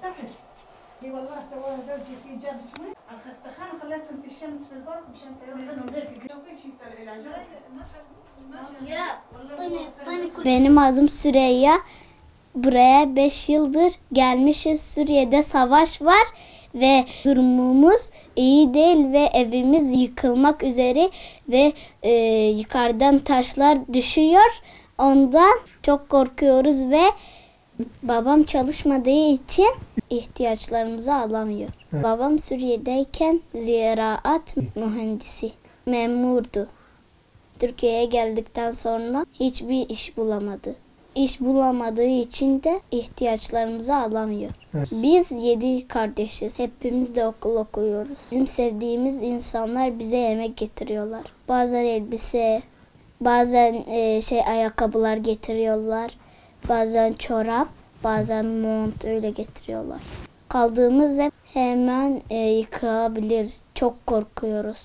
تحت اي والله سواها زوجي في جاب شوي على الخستخانه خليتهم في الشمس في البرد مشان تاخذهم هيك شوفي شو يصير العجل. Benim adım Süreyya. Buraya 5 yıldır gelmişiz. Suriye'de savaş var ve durumumuz iyi değil ve evimiz yıkılmak üzere ve yukarıdan taşlar düşüyor. Ondan çok korkuyoruz ve babam çalışmadığı için ihtiyaçlarımızı alamıyor. Evet. Babam Suriye'deyken ziraat mühendisi, memurdu. Türkiye'ye geldikten sonra hiçbir iş bulamadı. İş bulamadığı için de ihtiyaçlarımızı alamıyor. Evet. Biz 7 kardeşiz. Hepimiz de okul okuyoruz. Bizim sevdiğimiz insanlar bize yemek getiriyorlar. Bazen elbise, bazen ayakkabılar getiriyorlar. Bazen çorap, bazen mont öyle getiriyorlar. Kaldığımız ev hemen yıkılabilir. Çok korkuyoruz.